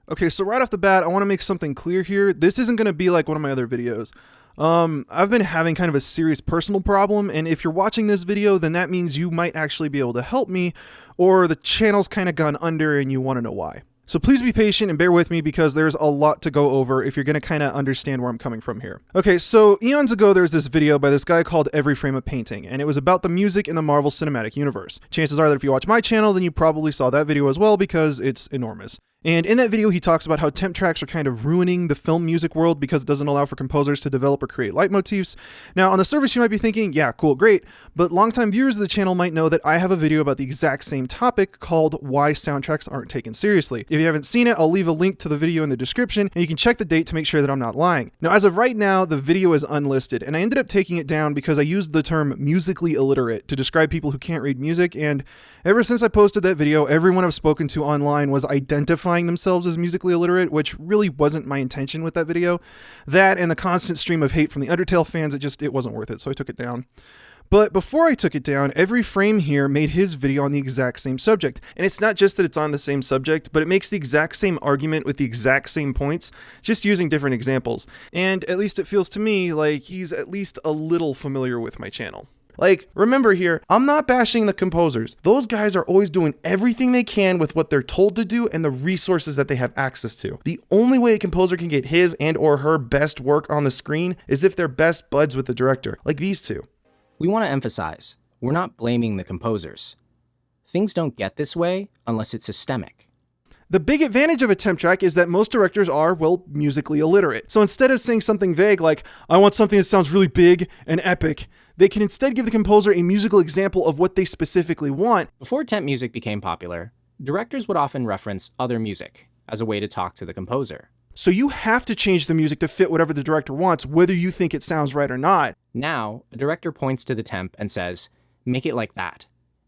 Okay, so right off the bat, I want to make something clear here. This isn't going to be like one of my other videos. I've been having kind of a serious personal problem, and if you're watching this video, then that means you might actually be able to help me, or the channel's kind of gone under and you want to know why. So please be patient and bear with me because there's a lot to go over if you're going to kind of understand where I'm coming from here. Okay, so eons ago there was this video by this guy called Every Frame a Painting, and it was about the music in the Marvel Cinematic Universe. Chances are that if you watch my channel, then you probably saw that video as well because it's enormous. And in that video, he talks about how temp tracks are kind of ruining the film music world because it doesn't allow for composers to develop or create leitmotifs. Now, on the surface, you might be thinking, yeah, cool, great, but longtime viewers of the channel might know that I have a video about the exact same topic called Why Soundtracks Aren't Taken Seriously. If you haven't seen it, I'll leave a link to the video in the description, and you can check the date to make sure that I'm not lying. Now, as of right now, the video is unlisted, and I ended up taking it down because I used the term musically illiterate to describe people who can't read music, and ever since I posted that video, everyone I've spoken to online was identifying themselves as musically illiterate, which really wasn't my intention with that video. That and the constant stream of hate from the Undertale fans, it wasn't worth it, so I took it down. But before I took it down, Every Frame here made his video on the exact same subject. And it's not just that it's on the same subject, but it makes the exact same argument with the exact same points, just using different examples. And at least it feels to me like he's at least a little familiar with my channel. Like, remember here, I'm not bashing the composers. Those guys are always doing everything they can with what they're told to do and the resources that they have access to. The only way a composer can get his and or her best work on the screen is if they're best buds with the director, like these two. We want to emphasize, we're not blaming the composers. Things don't get this way unless it's systemic. The big advantage of a temp track is that most directors are, well, musically illiterate. So instead of saying something vague like, I want something that sounds really big and epic, they can instead give the composer a musical example of what they specifically want. Before temp music became popular, directors would often reference other music as a way to talk to the composer. So you have to change the music to fit whatever the director wants, whether you think it sounds right or not. Now, a director points to the temp and says, make it like that.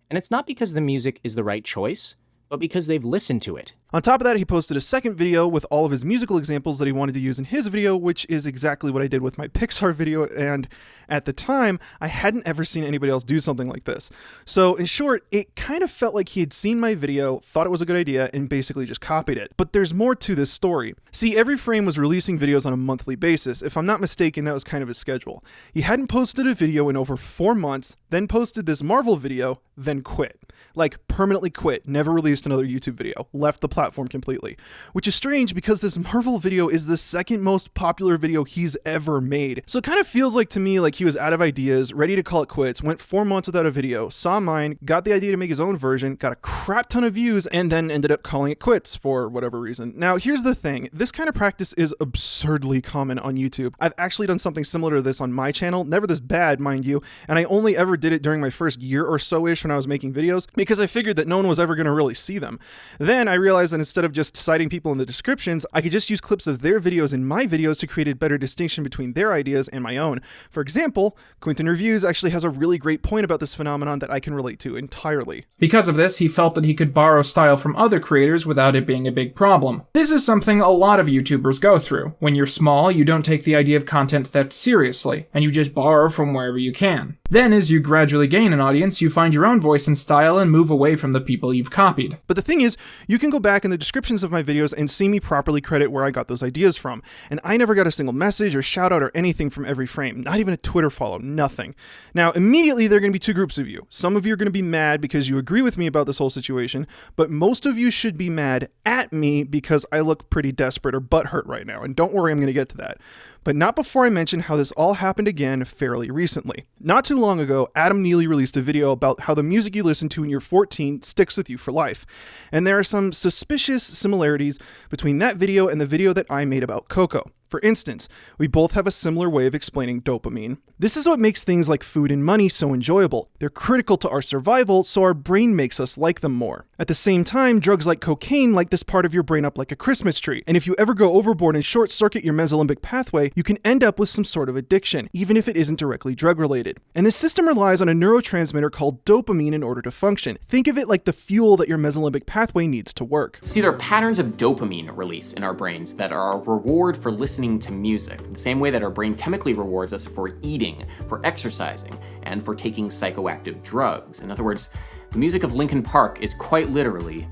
And it's not because the music is the right choice, but because they've listened to it. On top of that, he posted a second video with all of his musical examples that he wanted to use in his video, which is exactly what I did with my Pixar video, and at the time, I hadn't ever seen anybody else do something like this. So in short, it kind of felt like he had seen my video, thought it was a good idea, and basically just copied it. But there's more to this story. See, Every Frame was releasing videos on a monthly basis. If I'm not mistaken, that was kind of his schedule. He hadn't posted a video in over 4 months, then posted this Marvel video, then quit. Like, permanently quit, never released another YouTube video, left the platform completely. Which is strange because this Marvel video is the second most popular video he's ever made. So it kind of feels like to me like he was out of ideas, ready to call it quits, went 4 months without a video, saw mine, got the idea to make his own version, got a crap ton of views, and then ended up calling it quits for whatever reason. Now, here's the thing. This kind of practice is absurdly common on YouTube. I've actually done something similar to this on my channel, never this bad, mind you, and I only ever did it during my first year or so-ish when I was making videos, because I figured that no one was ever going to really see them. Then I realized that instead of just citing people in the descriptions, I could just use clips of their videos in my videos to create a better distinction between their ideas and my own. For example, Quinten Reviews actually has a really great point about this phenomenon that I can relate to entirely. Because of this, he felt that he could borrow style from other creators without it being a big problem. This is something a lot of YouTubers go through. When you're small, you don't take the idea of content theft seriously, and you just borrow from wherever you can. Then, as you gradually gain an audience, you find your own voice and style and move away from the people you've copied. But the thing is, you can go back in the descriptions of my videos and see me properly credit where I got those ideas from. And I never got a single message or shout out or anything from Every Frame, not even a Twitter follow, nothing. Now, immediately there are going to be two groups of you. Some of you are going to be mad because you agree with me about this whole situation, but most of you should be mad at me because I look pretty desperate or butthurt right now. And don't worry, I'm going to get to that. But not before I mention how this all happened again fairly recently. Not too long ago, Adam Neely released a video about how the music you listen to when you're 14 sticks with you for life. And there are some suspicious similarities between that video and the video that I made about Coco. For instance, we both have a similar way of explaining dopamine. This is what makes things like food and money so enjoyable. They're critical to our survival, so our brain makes us like them more. At the same time, drugs like cocaine light this part of your brain up like a Christmas tree. And if you ever go overboard and short-circuit your mesolimbic pathway, you can end up with some sort of addiction, even if it isn't directly drug-related. And this system relies on a neurotransmitter called dopamine in order to function. Think of it like the fuel that your mesolimbic pathway needs to work. See, there are patterns of dopamine release in our brains that are a reward for listening to music, the same way that our brain chemically rewards us for eating, for exercising, and for taking psychoactive drugs. In other words, the music of Linkin Park is quite literally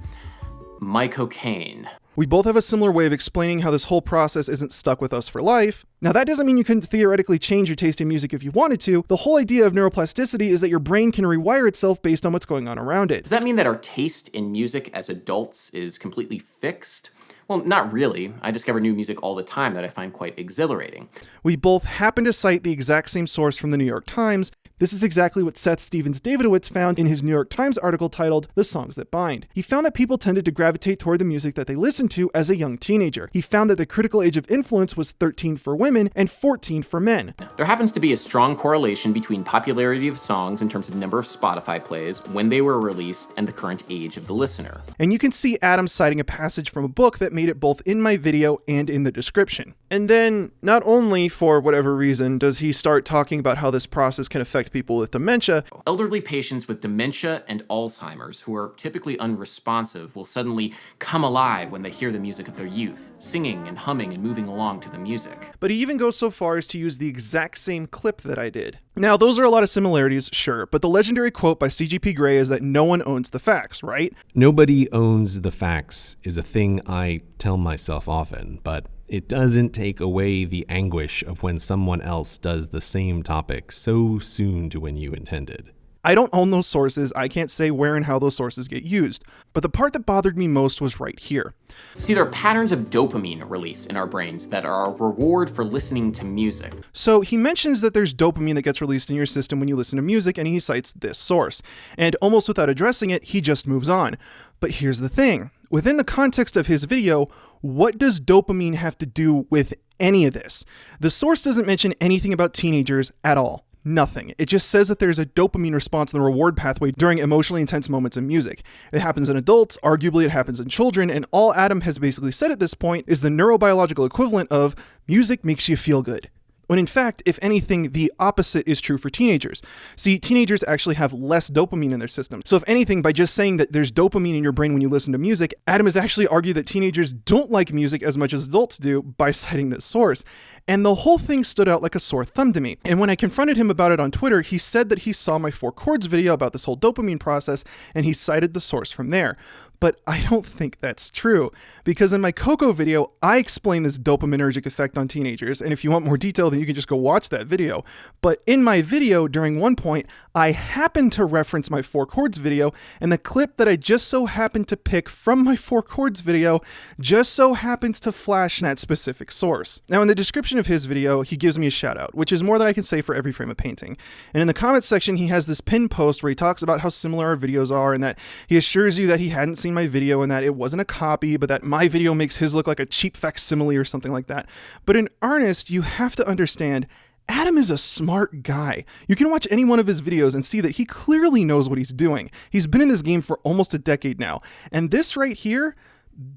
my cocaine. We both have a similar way of explaining how this whole process isn't stuck with us for life. Now, that doesn't mean you couldn't theoretically change your taste in music if you wanted to. The whole idea of neuroplasticity is that your brain can rewire itself based on what's going on around it. Does that mean that our taste in music as adults is completely fixed? Well, not really. I discover new music all the time that I find quite exhilarating. We both happen to cite the exact same source from the New York Times. This is exactly what Seth Stevens-Davidowitz found in his New York Times article titled The Songs That Bind. He found that people tended to gravitate toward the music that they listened to as a young teenager. He found that the critical age of influence was 13 for women and 14 for men. There happens to be a strong correlation between popularity of songs in terms of number of Spotify plays, when they were released, and the current age of the listener. And you can see Adam citing a passage from a book that made it both in my video and in the description. And then, not only for whatever reason does he start talking about how this process can affect people with dementia. Elderly patients with dementia and Alzheimer's, who are typically unresponsive, will suddenly come alive when they hear the music of their youth, singing and humming and moving along to the music. But he even goes so far as to use the exact same clip that I did. Now, those are a lot of similarities, sure, but the legendary quote by CGP Grey is that no one owns the facts, right? Nobody owns the facts is a thing I tell myself often, but it doesn't take away the anguish of when someone else does the same topic so soon to when you intended. I don't own those sources, I can't say where and how those sources get used, but the part that bothered me most was right here. See, there are patterns of dopamine release in our brains that are a reward for listening to music. So he mentions that there's dopamine that gets released in your system when you listen to music, and he cites this source. And almost without addressing it, he just moves on. But here's the thing. Within the context of his video, what does dopamine have to do with any of this? The source doesn't mention anything about teenagers at all. Nothing. It just says that there's a dopamine response in the reward pathway during emotionally intense moments in music. It happens in adults, arguably it happens in children, and all Adam has basically said at this point is the neurobiological equivalent of music makes you feel good. When in fact, if anything, the opposite is true for teenagers. See, teenagers actually have less dopamine in their system. So if anything, by just saying that there's dopamine in your brain when you listen to music, Adam has actually argued that teenagers don't like music as much as adults do by citing this source. And the whole thing stood out like a sore thumb to me. And when I confronted him about it on Twitter, he said that he saw my 4 chords video about this whole dopamine process, and he cited the source from there. But I don't think that's true, because in my Coco video, I explain this dopaminergic effect on teenagers, and if you want more detail, then you can just go watch that video. But in my video, during one point, I happened to reference my 4 chords video, and the clip that I just so happened to pick from my 4 chords video just so happens to flash that specific source. Now, in the description of his video, he gives me a shout out, which is more than I can say for every frame of painting. And in the comments section, he has this pinned post where he talks about how similar our videos are, and that he assures you that he hadn't seen my video and that it wasn't a copy, but that my video makes his look like a cheap facsimile or something like that. But in earnest, you have to understand, Adam is a smart guy. You can watch any one of his videos and see that he clearly knows what he's doing. He's been in this game for almost a decade now. And this right here,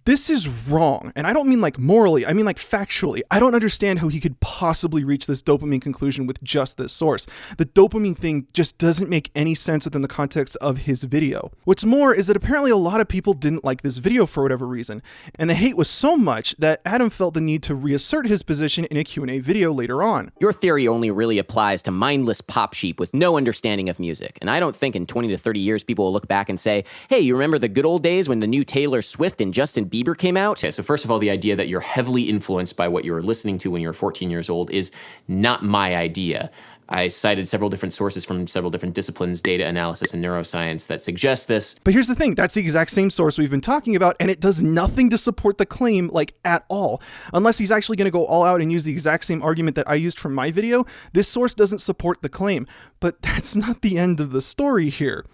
this is wrong. And I don't mean like morally, I mean like factually. I don't understand how he could possibly reach this dopamine conclusion with just this source. The dopamine thing just doesn't make any sense within the context of his video. What's more is that apparently a lot of people didn't like this video for whatever reason. And the hate was so much that Adam felt the need to reassert his position in a Q&A video later on. Your theory only really applies to mindless pop sheep with no understanding of music. And I don't think in 20 to 30 years people will look back and say, hey, you remember the good old days when the new Taylor Swift and Justin Bieber came out? Okay, so first of all, the idea that you're heavily influenced by what you were listening to when you were 14 years old is not my idea. I cited several different sources from several different disciplines, data analysis and neuroscience, that suggest this. But here's the thing, that's the exact same source we've been talking about, and it does nothing to support the claim, like, at all. Unless he's actually going to go all out and use the exact same argument that I used from my video, this source doesn't support the claim. But that's not the end of the story here.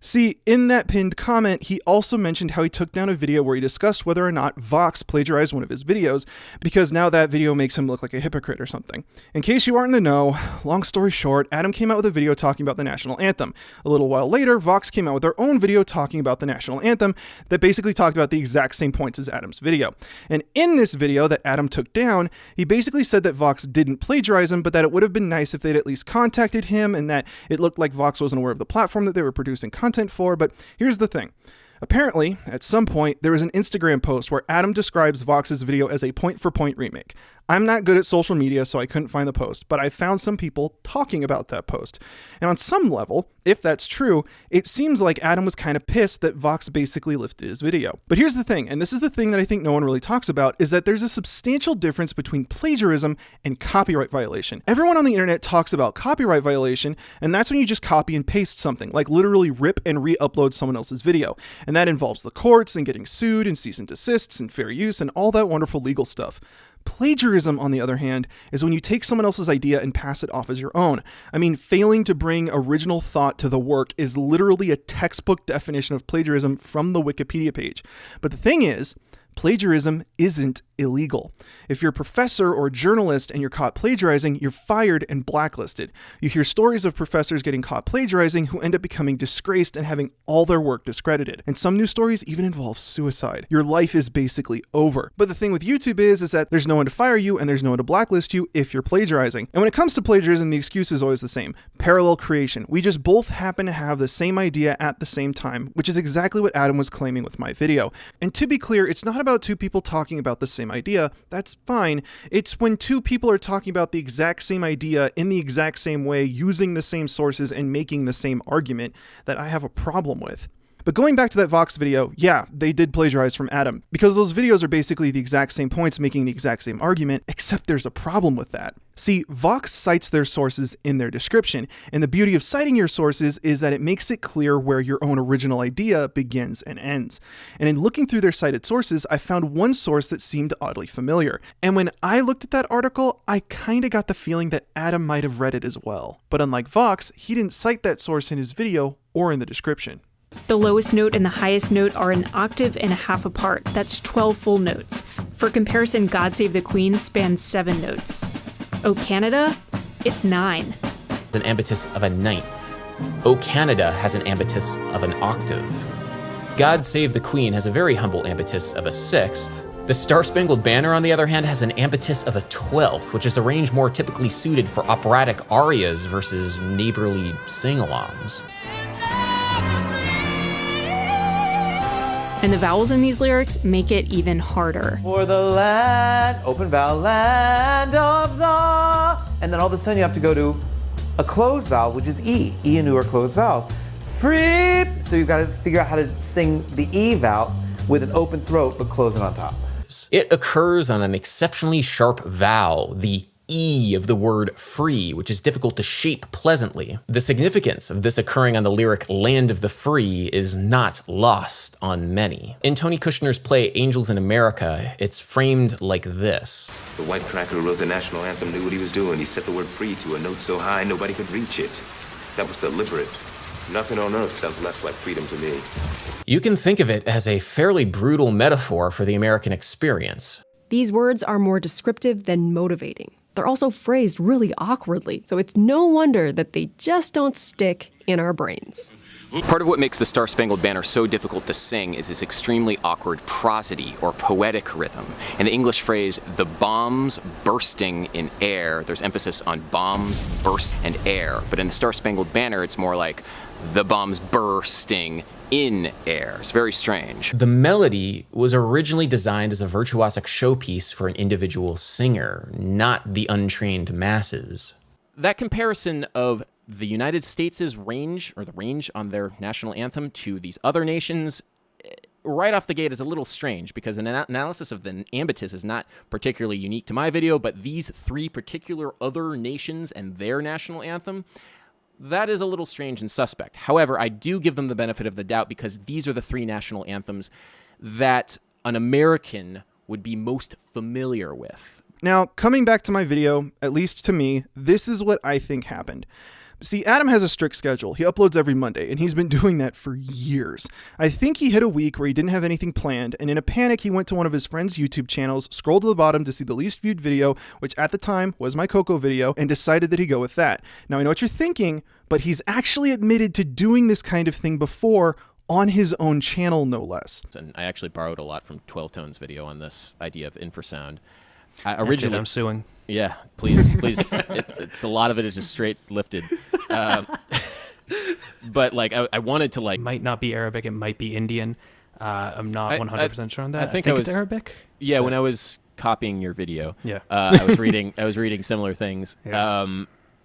See, in that pinned comment, he also mentioned how he took down a video where he discussed whether or not Vox plagiarized one of his videos, because now that video makes him look like a hypocrite or something. In case you aren't in the know, long story short, Adam came out with a video talking about the national anthem. A little while later, Vox came out with their own video talking about the national anthem that basically talked about the exact same points as Adam's video. And in this video that Adam took down, he basically said that Vox didn't plagiarize him, but that it would have been nice if they'd at least contacted him, and that it looked like Vox wasn't aware of the platform that they were producing content for. But here's the thing. Apparently, at some point, there was an Instagram post where Adam describes Vox's video as a point-for-point remake. I'm not good at social media, so I couldn't find the post, but I found some people talking about that post. And on some level, if that's true, it seems like Adam was kind of pissed that Vox basically lifted his video. But here's the thing, and this is the thing that I think no one really talks about, is that there's a substantial difference between plagiarism and copyright violation. Everyone on the internet talks about copyright violation, and that's when you just copy and paste something, like literally rip and re-upload someone else's video. And that involves the courts and getting sued and cease and desists and fair use and all that wonderful legal stuff. Plagiarism, on the other hand, is when you take someone else's idea and pass it off as your own. I mean, failing to bring original thought to the work is literally a textbook definition of plagiarism from the Wikipedia page. But the thing is, plagiarism isn't illegal. If you're a professor or a journalist and you're caught plagiarizing, you're fired and blacklisted. You hear stories of professors getting caught plagiarizing who end up becoming disgraced and having all their work discredited. And some news stories even involve suicide. Your life is basically over. But the thing with YouTube is that there's no one to fire you and there's no one to blacklist you if you're plagiarizing. And when it comes to plagiarism, the excuse is always the same. Parallel creation. We just both happen to have the same idea at the same time, which is exactly what Adam was claiming with my video. And to be clear, it's not about two people talking about the same idea. That's fine. It's when two people are talking about the exact same idea in the exact same way, using the same sources and making the same argument, that I have a problem with. But going back to that Vox video, yeah, they did plagiarize from Adam, because those videos are basically the exact same points making the exact same argument, except there's a problem with that. See, Vox cites their sources in their description, and the beauty of citing your sources is that it makes it clear where your own original idea begins and ends. And in looking through their cited sources, I found one source that seemed oddly familiar. And when I looked at that article, I kinda got the feeling that Adam might have read it as well. But unlike Vox, he didn't cite that source in his video or in the description. The lowest note and the highest note are an octave and a half apart. That's 12 full notes. For comparison, God Save the Queen spans 7 notes. O Canada? It's 9. An ambitus of a ninth. O Canada has an ambitus of an octave. God Save the Queen has a very humble ambitus of a sixth. The Star-Spangled Banner, on the other hand, has an ambitus of a 12th, which is a range more typically suited for operatic arias versus neighborly sing-alongs. And the vowels in these lyrics make it even harder. For the land, open vowel, land of the... And then all of a sudden you have to go to a closed vowel, which is E. E and U are closed vowels. Free! So you've got to figure out how to sing the E vowel with an open throat, but closing on top. It occurs on an exceptionally sharp vowel, the E of the word free, which is difficult to shape pleasantly. The significance of this occurring on the lyric Land of the Free is not lost on many. In Tony Kushner's play Angels in America, it's framed like this. The white cracker who wrote the national anthem knew what he was doing. He set the word free to a note so high nobody could reach it. That was deliberate. Nothing on earth sounds less like freedom to me. You can think of it as a fairly brutal metaphor for the American experience. These words are more descriptive than motivating. They're also phrased really awkwardly, so it's no wonder that they just don't stick in our brains. Part of what makes the Star-Spangled Banner so difficult to sing is its extremely awkward prosody or poetic rhythm. In the English phrase, the bombs bursting in air, there's emphasis on bombs, burst, and air. But in the Star-Spangled Banner, it's more like the bombs bursting in air. It's very strange. The melody was originally designed as a virtuosic showpiece for an individual singer, not the untrained masses. That comparison of the United States' range, or the range on their national anthem, to these other nations, right off the gate is a little strange, because an analysis of the ambitus is not particularly unique to my video, but these 3 particular other nations and their national anthem, that is a little strange and suspect. However, I do give them the benefit of the doubt because these are the 3 national anthems that an American would be most familiar with. Now, coming back to my video, at least to me, this is what I think happened. See, Adam has a strict schedule. He uploads every Monday, and he's been doing that for years. I think he hit a week where he didn't have anything planned, and in a panic, he went to one of his friend's YouTube channels, scrolled to the bottom to see the least viewed video, which at the time was my Coco video, and decided that he'd go with that. Now, I know what you're thinking, but he's actually admitted to doing this kind of thing before on his own channel, no less. And I actually borrowed a lot from 12 Tone's video on this idea of infrasound. Originally, I'm suing. Yeah, please. It's a lot of it is just straight lifted. But like, I wanted to like. It might not be Arabic. It might be Indian. I'm not 100% sure on that. I think it was Arabic. Yeah, when I was copying your video. Yeah. I was reading similar things. Yeah.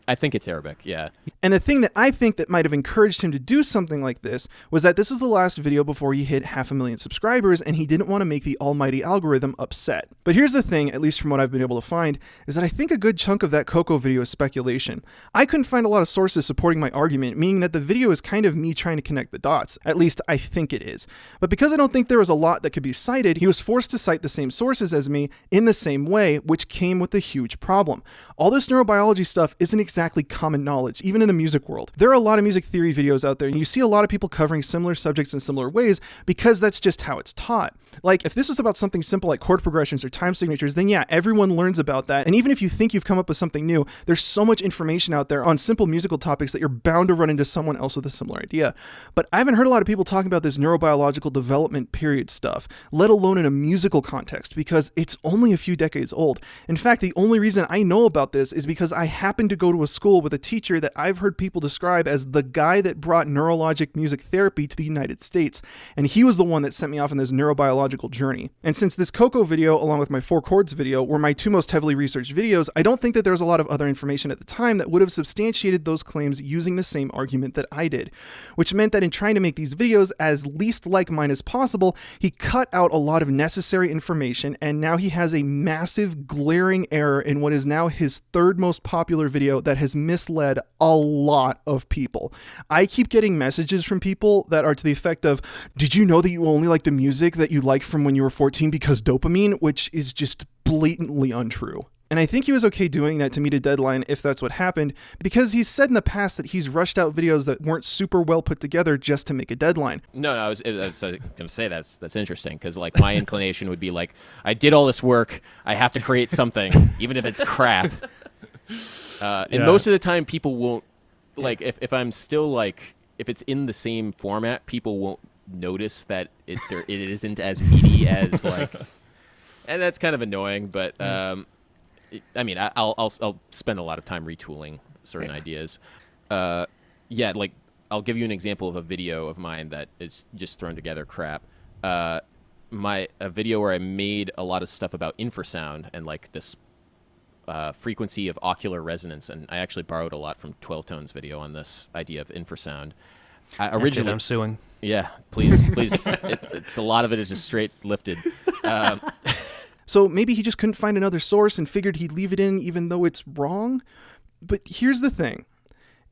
I think it's Arabic, yeah. And the thing that I think that might have encouraged him to do something like this was that this was the last video before he hit 500,000 subscribers, and he didn't want to make the almighty algorithm upset. But here's the thing, at least from what I've been able to find, is that I think a good chunk of that Coco video is speculation. I couldn't find a lot of sources supporting my argument, meaning that the video is kind of me trying to connect the dots. At least I think it is. But because I don't think there was a lot that could be cited, he was forced to cite the same sources as me in the same way, which came with a huge problem. All this neurobiology stuff isn't exactly common knowledge, even in the music world. There are a lot of music theory videos out there, and you see a lot of people covering similar subjects in similar ways because that's just how it's taught. Like, if this was about something simple like chord progressions or time signatures, then yeah, everyone learns about that. And even if you think you've come up with something new, there's so much information out there on simple musical topics that you're bound to run into someone else with a similar idea. But I haven't heard a lot of people talking about this neurobiological development period stuff, let alone in a musical context, because it's only a few decades old. In fact, the only reason I know about this is because I happened to go to a school with a teacher that I've heard people describe as the guy that brought neurologic music therapy to the United States. And he was the one that sent me off on this neurobiological journey. And since this Coco video, along with my 4 chords video, were my 2 most heavily researched videos, I don't think that there was a lot of other information at the time that would have substantiated those claims using the same argument that I did. Which meant that in trying to make these videos as least like mine as possible, he cut out a lot of necessary information, and now he has a massive glaring error in what is now his 3rd most popular video that has misled a lot of people. I keep getting messages from people that are to the effect of, did you know that you only like the music that you liked from when you were 14 because dopamine, which is just blatantly untrue. And I think he was okay doing that to meet a deadline if that's what happened, because he's said in the past that he's rushed out videos that weren't super well put together just to make a deadline. No, I was going to say that's interesting, because like my inclination would be like, I did all this work, I have to create something, even if it's crap. And most of the time people won't, like, if I'm still like, if it's in the same format, people won't notice that it isn't as meaty as like, and that's kind of annoying, but I mean, I'll spend a lot of time retooling certain ideas. Like I'll give you an example of a video of mine that is just thrown together crap. A video where I made a lot of stuff about infrasound and like this frequency of ocular resonance, and I actually borrowed a lot from 12 Tone's video on this idea of infrasound. Originally, I'm suing. Yeah, please. It's a lot of it is just straight lifted. So maybe he just couldn't find another source and figured he'd leave it in even though it's wrong. But here's the thing,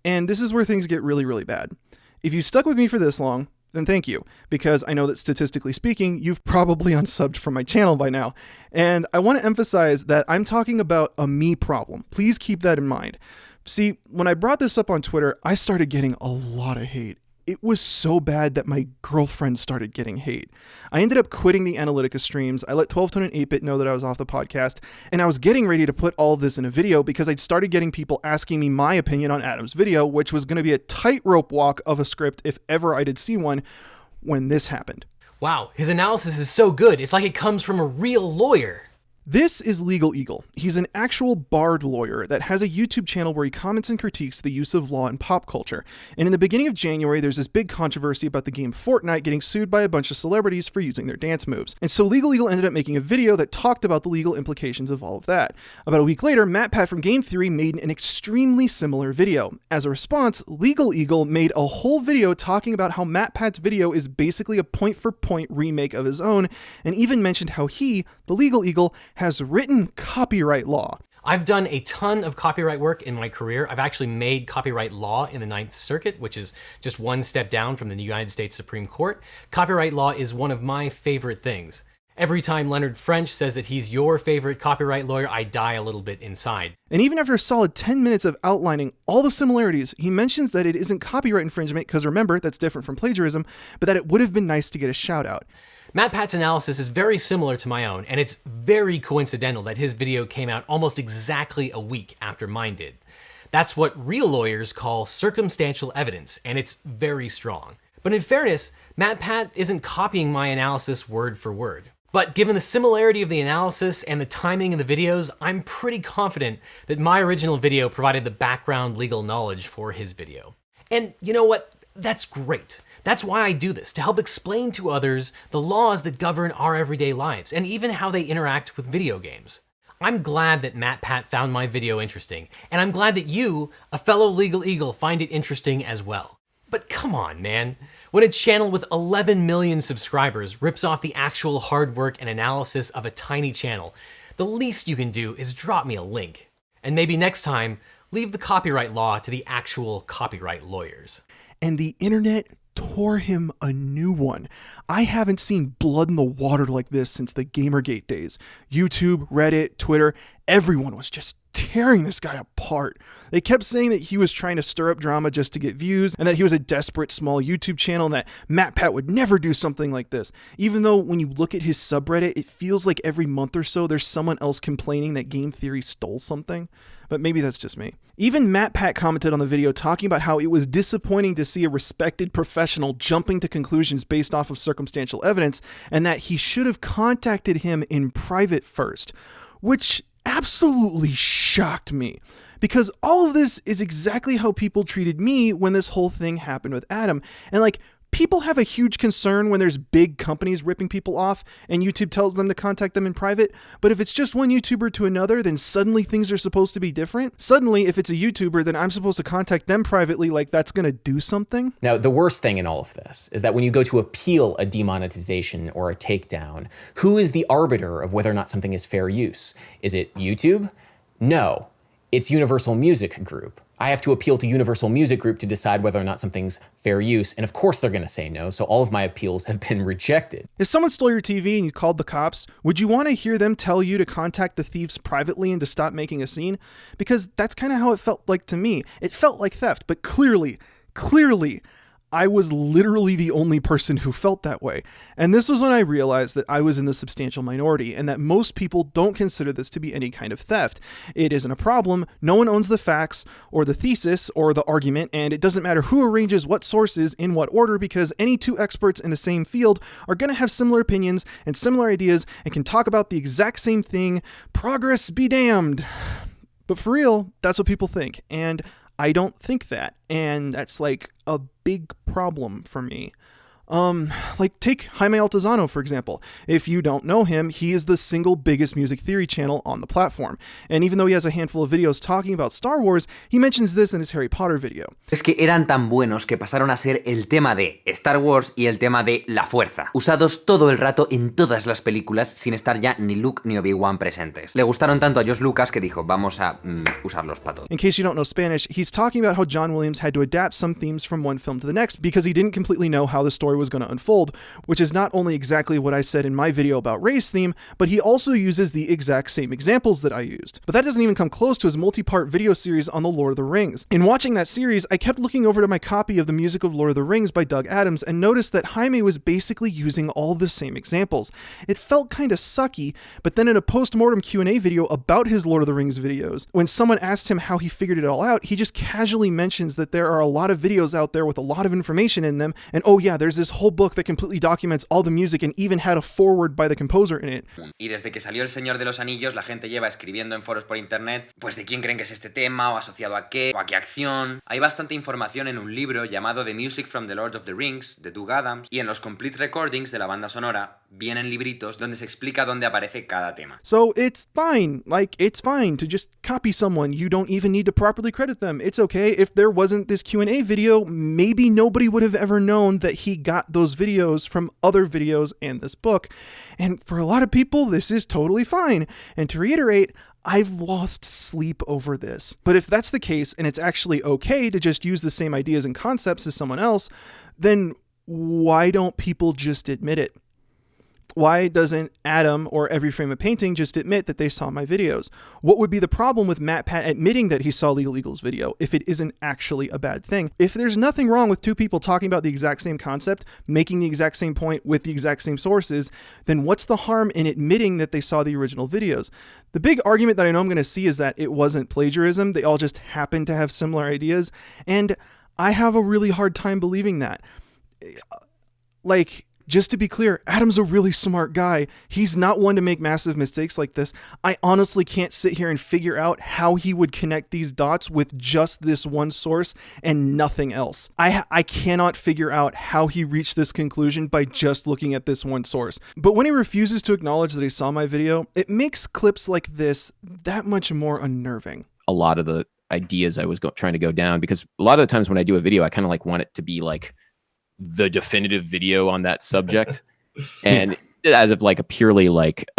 and this is where things get really, really bad. If you stuck with me for this long, then thank you, because I know that statistically speaking, you've probably unsubbed from my channel by now. And I want to emphasize that I'm talking about a me problem. Please keep that in mind. See, when I brought this up on Twitter, I started getting a lot of hate. It was so bad that my girlfriend started getting hate. I ended up quitting the Analytica streams. I let 12 Tone and 8-Bit know that I was off the podcast, and I was getting ready to put all of this in a video because I'd started getting people asking me my opinion on Adam's video, which was going to be a tightrope walk of a script if ever I did see one, when this happened. Wow, his analysis is so good. It's like it comes from a real lawyer. This is Legal Eagle. He's an actual barred lawyer that has a YouTube channel where he comments and critiques the use of law in pop culture. And in the beginning of January, there's this big controversy about the game Fortnite getting sued by a bunch of celebrities for using their dance moves. And so Legal Eagle ended up making a video that talked about the legal implications of all of that. About a week later, MatPat from Game Theory made an extremely similar video. As a response, Legal Eagle made a whole video talking about how MatPat's video is basically a point-for-point remake of his own, and even mentioned how he, the Legal Eagle, has written copyright law. I've done a ton of copyright work in my career. I've actually made copyright law in the Ninth Circuit, which is just one step down from the United States Supreme Court. Copyright law is one of my favorite things. Every time Leonard French says that he's your favorite copyright lawyer, I die a little bit inside. And even after a solid 10 minutes of outlining all the similarities, he mentions that it isn't copyright infringement, because remember, that's different from plagiarism, but that it would have been nice to get a shout out. MatPat's analysis is very similar to my own, and it's very coincidental that his video came out almost exactly a week after mine did. That's what real lawyers call circumstantial evidence, and it's very strong. But in fairness, MatPat isn't copying my analysis word for word. But given the similarity of the analysis and the timing of the videos, I'm pretty confident that my original video provided the background legal knowledge for his video. And you know what? That's great. That's why I do this, to help explain to others the laws that govern our everyday lives, and even how they interact with video games. I'm glad that MatPat found my video interesting, and I'm glad that you, a fellow Legal Eagle, find it interesting as well. But come on, man. When a channel with 11 million subscribers rips off the actual hard work and analysis of a tiny channel, the least you can do is drop me a link. And maybe next time, leave the copyright law to the actual copyright lawyers. And the internet tore him a new one. I haven't seen blood in the water like this since the Gamergate days. YouTube, Reddit, Twitter, everyone was just tearing this guy apart. They kept saying that he was trying to stir up drama just to get views, and that he was a desperate small YouTube channel, and that MatPat would never do something like this. Even though when you look at his subreddit, it feels like every month or so there's someone else complaining that Game Theory stole something. But maybe that's just me. Even MatPat commented on the video talking about how it was disappointing to see a respected professional jumping to conclusions based off of circumstantial evidence, and that he should have contacted him in private first, which absolutely shocked me, because all of this is exactly how people treated me when this whole thing happened with Adam. And like, people have a huge concern when there's big companies ripping people off and YouTube tells them to contact them in private. But if it's just one YouTuber to another, then suddenly things are supposed to be different. Suddenly, if it's a YouTuber, then I'm supposed to contact them privately, like that's going to do something. Now, the worst thing in all of this is that when you go to appeal a demonetization or a takedown, who is the arbiter of whether or not something is fair use? Is it YouTube? No, it's Universal Music Group. I have to appeal to Universal Music Group to decide whether or not something's fair use, and of course they're going to say no, so all of my appeals have been rejected. If someone stole your TV and you called the cops, would you want to hear them tell you to contact the thieves privately and to stop making a scene? Because that's kind of how it felt like to me. It felt like theft, but clearly, I was literally the only person who felt that way. And this was when I realized that I was in the substantial minority and that most people don't consider this to be any kind of theft. It isn't a problem. No one owns the facts or the thesis or the argument, and it doesn't matter who arranges what sources in what order, because any two experts in the same field are going to have similar opinions and similar ideas and can talk about the exact same thing. Progress be damned. But for real, that's what people think. And I don't think that, and that's like a big problem for me. Like take Jaime Altozano, for example. If you don't know him, he is the single biggest music theory channel on the platform. And even though he has a handful of videos talking about Star Wars, he mentions this in his Harry Potter video. Es que eran tan buenos que pasaron a ser el tema de Star Wars y el tema de la fuerza, usados todo el rato en todas las películas sin estar ya ni Luke ni Obi-Wan presentes. Le gustaron tanto a George Lucas que dijo, vamos a usarlos para todo. In case you don't know Spanish, he's talking about how John Williams had to adapt some themes from one film to the next because he didn't completely know how the story was going to unfold, which is not only exactly what I said in my video about Rey's theme, but he also uses the exact same examples that I used. But that doesn't even come close to his multi-part video series on the Lord of the Rings. In watching that series, I kept looking over to my copy of The Music of Lord of the Rings by Doug Adams and noticed that Jaime was basically using all the same examples. It felt kind of sucky, but then in a post-mortem Q&A video about his Lord of the Rings videos, when someone asked him how he figured it all out, he just casually mentions that there are a lot of videos out there with a lot of information in them, and oh yeah, there's this whole book that completely documents all the music and even had a foreword by the composer in it. Y desde que salió El Señor de los Anillos, la gente lleva escribiendo en foros por internet, pues de quién creen que es este tema, o asociado a qué, o a qué acción. Hay bastante información en un libro llamado The Music from the Lord of the Rings, de Doug Adams, y en los complete recordings de la banda sonora vienen libritos donde se explica dónde aparece cada tema. So it's fine, it's fine to just copy someone. You don't even need to properly credit them. It's okay. If there wasn't this Q&A video, maybe nobody would have ever known that he got those videos from other videos and this book. And for a lot of people, this is totally fine. And to reiterate, I've lost sleep over this. But if that's the case, and it's actually okay to just use the same ideas and concepts as someone else, then why don't people just admit it? Why doesn't Adam or Every Frame of Painting just admit that they saw my videos? What would be the problem with MatPat admitting that he saw Legal Eagle's video if it isn't actually a bad thing? If there's nothing wrong with two people talking about the exact same concept, making the exact same point with the exact same sources, then what's the harm in admitting that they saw the original videos? The big argument that I know I'm going to see is that it wasn't plagiarism. They all just happened to have similar ideas. And I have a really hard time believing that. Like, Just to be clear, Adam's a really smart guy. He's not one to make massive mistakes like this. I honestly can't sit here and figure out how he would connect these dots with just this one source and nothing else. I cannot figure out how he reached this conclusion by just looking at this one source. But when he refuses to acknowledge that he saw my video, it makes clips like this that much more unnerving. A lot of the ideas I was trying to go down, because a lot of the times when I do a video, I kind of like want it to be like the definitive video on that subject, and as of like a purely like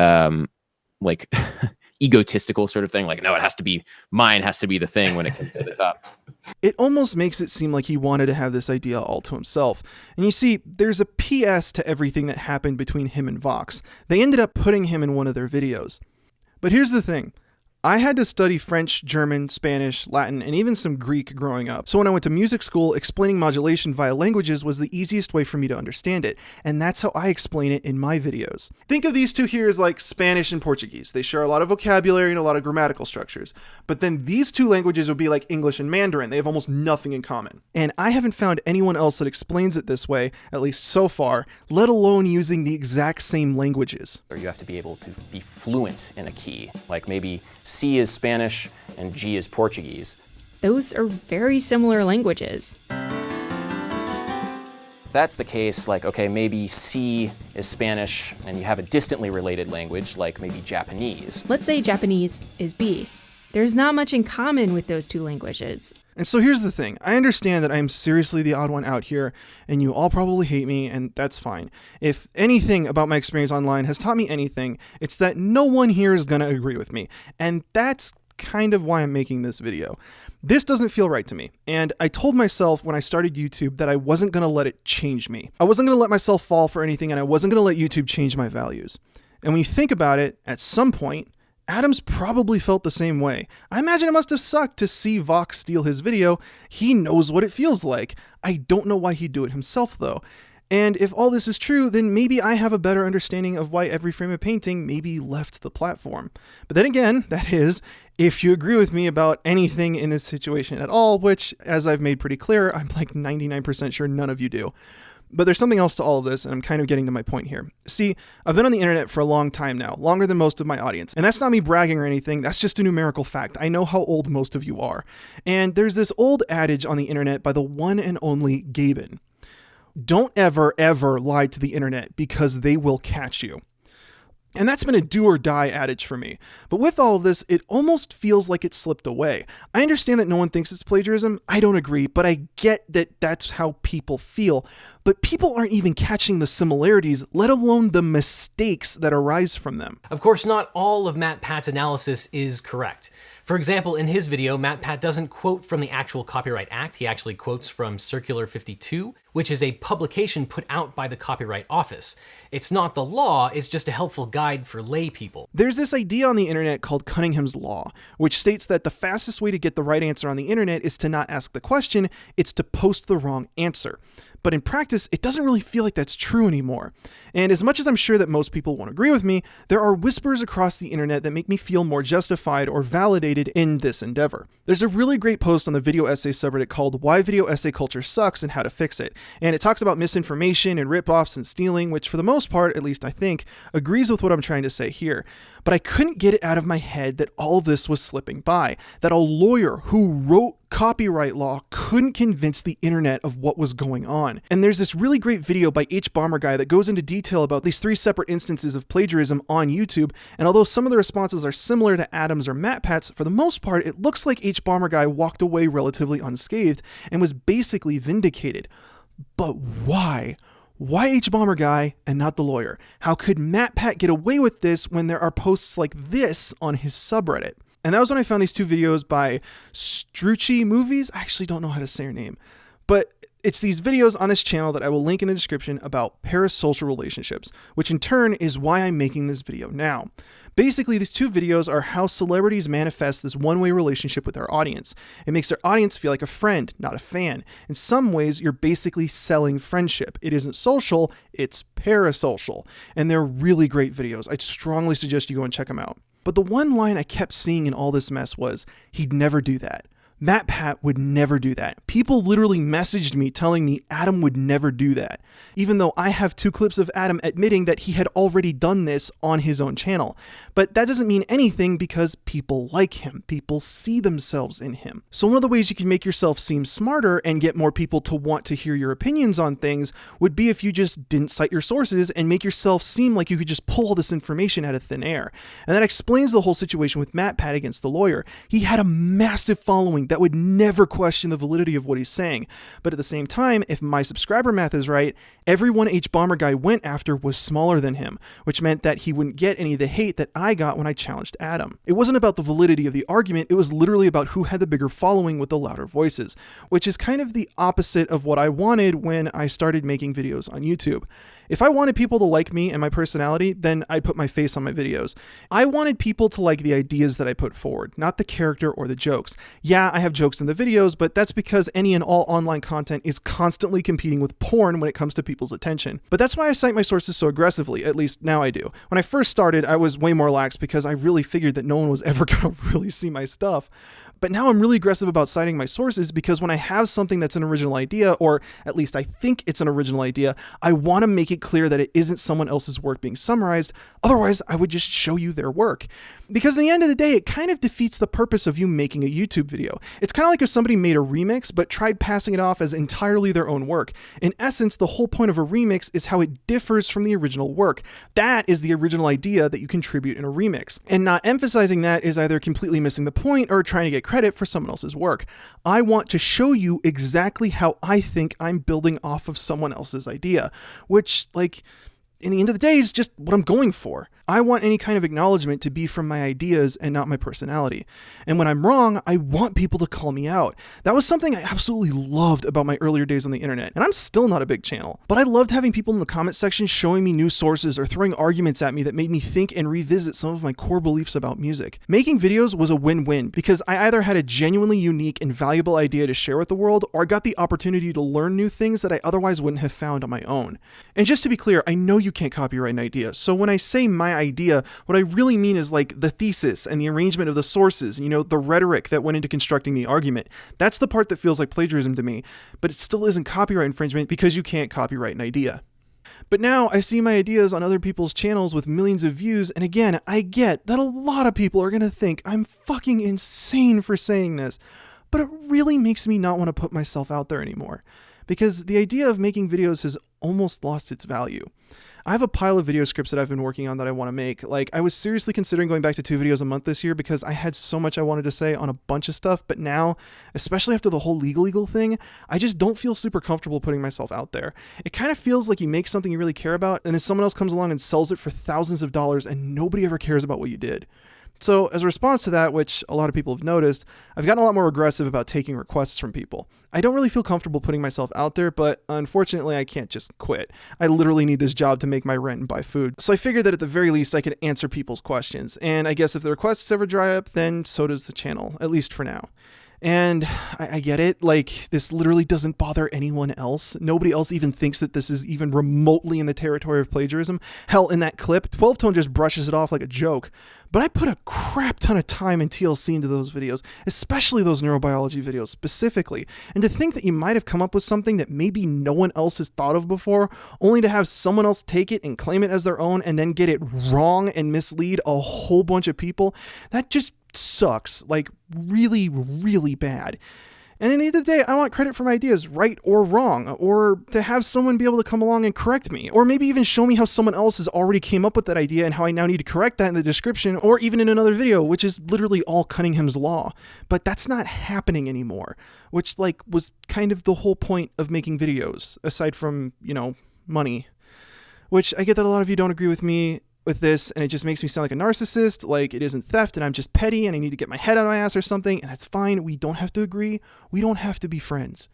egotistical sort of thing, like, no, it has to be mine, has to be the thing when it comes to the top. It almost makes it seem like he wanted to have this idea all to himself. And you see, there's a PS to everything that happened between him and Vox. They ended up putting him in one of their videos. But here's the thing. I had to study French, German, Spanish, Latin, and even some Greek growing up. So when I went to music school, explaining modulation via languages was the easiest way for me to understand it. And that's how I explain it in my videos. Think of these two here as like Spanish and Portuguese. They share a lot of vocabulary and a lot of grammatical structures. But then these two languages would be like English and Mandarin. They have almost nothing in common. And I haven't found anyone else that explains it this way, at least so far, let alone using the exact same languages. Or you have to be able to be fluent in a key, like maybe C is Spanish and G is Portuguese. Those are very similar languages. If that's the case, like, okay, maybe C is Spanish and you have a distantly related language, like maybe Japanese. Let's say Japanese is B. There's not much in common with those two languages. And so here's the thing. I understand that I'm seriously the odd one out here, and you all probably hate me, and that's fine. If anything about my experience online has taught me anything, it's that no one here is going to agree with me. And that's kind of why I'm making this video. This doesn't feel right to me. And I told myself when I started YouTube that I wasn't going to let it change me. I wasn't going to let myself fall for anything, and I wasn't going to let YouTube change my values. And when you think about it, at some point, Adams probably felt the same way. I imagine it must have sucked to see Vox steal his video. He knows what it feels like. I don't know why he'd do it himself, though. And if all this is true, then maybe I have a better understanding of why Every Frame of Painting maybe left the platform. But then again, that is, if you agree with me about anything in this situation at all, which, as I've made pretty clear, I'm like 99% sure none of you do. But there's something else to all of this, and I'm kind of getting to my point here. See, I've been on the internet for a long time now, longer than most of my audience. And that's not me bragging or anything, that's just a numerical fact. I know how old most of you are. And there's this old adage on the internet by the one and only Gaben. Don't ever, ever lie to the internet because they will catch you. And that's been a do or die adage for me. But with all of this, it almost feels like it slipped away. I understand that no one thinks it's plagiarism. I don't agree, but I get that that's how people feel. But people aren't even catching the similarities, let alone the mistakes that arise from them. Of course, not all of MatPat's analysis is correct. For example, in his video, MatPat doesn't quote from the actual Copyright Act. He actually quotes from Circular 52, which is a publication put out by the Copyright Office. It's not the law, it's just a helpful guide for lay people. There's this idea on the internet called Cunningham's Law, which states that the fastest way to get the right answer on the internet is to not ask the question, it's to post the wrong answer. But in practice, it doesn't really feel like that's true anymore. And as much as I'm sure that most people won't agree with me, there are whispers across the internet that make me feel more justified or validated in this endeavor. There's a really great post on the video essay subreddit called Why Video Essay Culture Sucks and How to Fix It. And it talks about misinformation and ripoffs and stealing, which for the most part, at least I think, agrees with what I'm trying to say here. But I couldn't get it out of my head that all this was slipping by, that a lawyer who wrote copyright law couldn't convince the internet of what was going on. And there's this really great video by H Bomber Guy that goes into detail about these 3 separate instances of plagiarism on YouTube, and although some of the responses are similar to Adams or MatPat's, for the most part, it looks like H Bomber Guy walked away relatively unscathed and was basically vindicated. But why? Why H Bomber Guy and not the lawyer? How could MatPat get away with this when there are posts like this on his subreddit? And that was when I found these 2 videos by Strucci Movies. I actually don't know how to say her name. But it's these videos on this channel that I will link in the description about parasocial relationships, which in turn is why I'm making this video now. Basically, these 2 videos are how celebrities manifest this one-way relationship with their audience. It makes their audience feel like a friend, not a fan. In some ways, you're basically selling friendship. It isn't social, it's parasocial. And they're really great videos. I'd strongly suggest you go and check them out. But the one line I kept seeing in all this mess was, he'd never do that. MatPat would never do that. People literally messaged me telling me Adam would never do that, even though I have 2 clips of Adam admitting that he had already done this on his own channel. But that doesn't mean anything because people like him. People see themselves in him. So one of the ways you can make yourself seem smarter and get more people to want to hear your opinions on things would be if you just didn't cite your sources and make yourself seem like you could just pull all this information out of thin air. And that explains the whole situation with MatPat against the lawyer. He had a massive following that would never question the validity of what he's saying. But at the same time, if my subscriber math is right, everyone H-Bomber guy went after was smaller than him, which meant that he wouldn't get any of the hate that I got when I challenged Adam. It wasn't about the validity of the argument, it was literally about who had the bigger following with the louder voices, which is kind of the opposite of what I wanted when I started making videos on YouTube. If I wanted people to like me and my personality, then I'd put my face on my videos. I wanted people to like the ideas that I put forward, not the character or the jokes. Yeah, I have jokes in the videos, but that's because any and all online content is constantly competing with porn when it comes to people's attention. But that's why I cite my sources so aggressively, at least now I do. When I first started, I was way more lax because I really figured that no one was ever going to really see my stuff. But now I'm really aggressive about citing my sources because when I have something that's an original idea, or at least I think it's an original idea, I want to make it clear that it isn't someone else's work being summarized. Otherwise, I would just show you their work. Because at the end of the day, it kind of defeats the purpose of you making a YouTube video. It's kind of like if somebody made a remix but tried passing it off as entirely their own work. In essence, the whole point of a remix is how it differs from the original work. That is the original idea that you contribute in a remix. And not emphasizing that is either completely missing the point or trying to get credit for someone else's work. I want to show you exactly how I think I'm building off of someone else's idea, which, like, in the end of the day is just what I'm going for. I want any kind of acknowledgement to be from my ideas and not my personality. And when I'm wrong, I want people to call me out. That was something I absolutely loved about my earlier days on the internet. And I'm still not a big channel, but I loved having people in the comment section showing me new sources or throwing arguments at me that made me think and revisit some of my core beliefs about music. Making videos was a win-win because I either had a genuinely unique and valuable idea to share with the world, or I got the opportunity to learn new things that I otherwise wouldn't have found on my own. And just to be clear, I know you can't copyright an idea. So when I say my idea, what I really mean is like the thesis and the arrangement of the sources, the rhetoric that went into constructing the argument. That's the part that feels like plagiarism to me, but it still isn't copyright infringement because you can't copyright an idea. But now I see my ideas on other people's channels with millions of views, and again, I get that a lot of people are going to think I'm fucking insane for saying this, but it really makes me not want to put myself out there anymore, because the idea of making videos has almost lost its value. I have a pile of video scripts that I've been working on that I want to make. Like, I was seriously considering going back to 2 videos a month this year because I had so much I wanted to say on a bunch of stuff, but now, especially after the whole legal thing, I just don't feel super comfortable putting myself out there. It kind of feels like you make something you really care about, and then someone else comes along and sells it for thousands of dollars, and nobody ever cares about what you did. So as a response to that, which a lot of people have noticed, I've gotten a lot more aggressive about taking requests from people. I don't really feel comfortable putting myself out there, but unfortunately I can't just quit. I literally need this job to make my rent and buy food. So I figured that at the very least I could answer people's questions. And I guess if the requests ever dry up, then so does the channel, at least for now. And I get it, like, this literally doesn't bother anyone else. Nobody else even thinks that this is even remotely in the territory of plagiarism. Hell, in that clip, 12 Tone just brushes it off like a joke. But I put a crap ton of time and TLC into those videos, especially those neurobiology videos specifically. And to think that you might have come up with something that maybe no one else has thought of before, only to have someone else take it and claim it as their own and then get it wrong and mislead a whole bunch of people, that just sucks, like really, really bad. And at the end of the day, I want credit for my ideas, right or wrong, or to have someone be able to come along and correct me, or maybe even show me how someone else has already came up with that idea and how I now need to correct that in the description, or even in another video, which is literally all Cunningham's Law. But that's not happening anymore, which was kind of the whole point of making videos, aside from, money. Which I get that a lot of you don't agree with me with this, and it just makes me sound like a narcissist, like it isn't theft and I'm just petty and I need to get my head out of my ass or something, and that's fine. We don't have to agree. We don't have to be friends.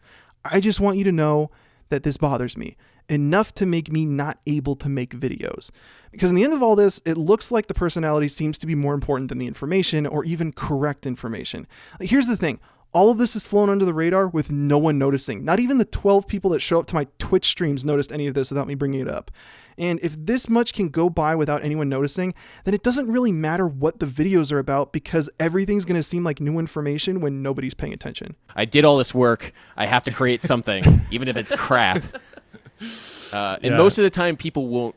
I just want you to know that this bothers me enough to make me not able to make videos. Because in the end of all this, it looks like the personality seems to be more important than the information or even correct information. Here's the thing. All of this has flown under the radar with no one noticing. Not even the 12 people that show up to my Twitch streams noticed any of this without me bringing it up. And if this much can go by without anyone noticing, then it doesn't really matter what the videos are about because everything's going to seem like new information when nobody's paying attention. I did all this work. I have to create something, even if it's crap. And most of the time, people won't,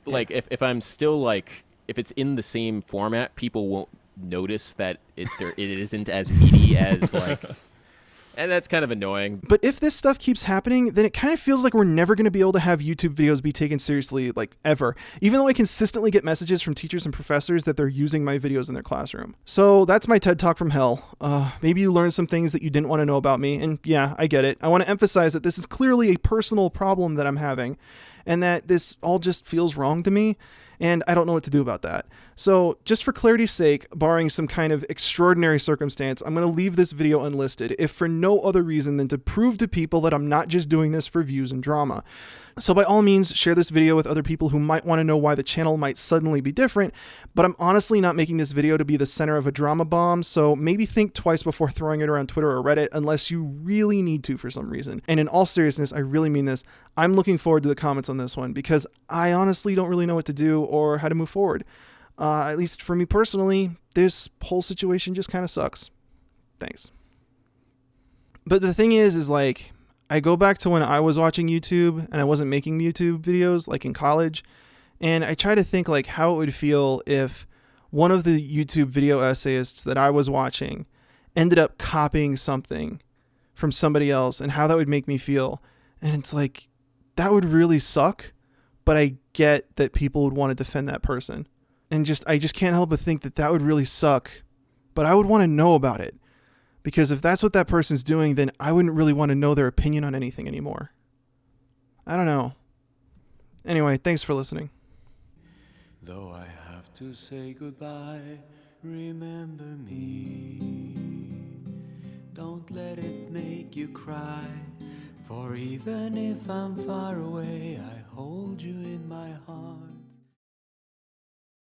like, if I'm still, like, if it's in the same format, people won't notice that it isn't as meaty as, like... And that's kind of annoying. But if this stuff keeps happening, then it kind of feels like we're never going to be able to have YouTube videos be taken seriously, like, ever. Even though I consistently get messages from teachers and professors that they're using my videos in their classroom. So that's my TED Talk from hell. Maybe you learned some things that you didn't want to know about me, and yeah, I get it. I want to emphasize that this is clearly a personal problem that I'm having, and that this all just feels wrong to me, and I don't know what to do about that. So just for clarity's sake, barring some kind of extraordinary circumstance, I'm going to leave this video unlisted, if for no other reason than to prove to people that I'm not just doing this for views and drama. So by all means, share this video with other people who might want to know why the channel might suddenly be different, but I'm honestly not making this video to be the center of a drama bomb, so maybe think twice before throwing it around Twitter or Reddit unless you really need to for some reason. And in all seriousness, I really mean this, I'm looking forward to the comments on this one because I honestly don't really know what to do or how to move forward. At least for me personally, this whole situation just kind of sucks. Thanks. But the thing is like, I go back to when I was watching YouTube and I wasn't making YouTube videos like in college, and I try to think like how it would feel if one of the YouTube video essayists that I was watching ended up copying something from somebody else and how that would make me feel. And it's like, that would really suck, but I get that people would want to defend that person. And I just can't help but think that that would really suck, but I would want to know about it. Because if that's what that person's doing, then I wouldn't really want to know their opinion on anything anymore. I don't know. Anyway, thanks for listening. Though I have to say goodbye, remember me. Don't let it make you cry. For even if I'm far away, I hold you in my heart.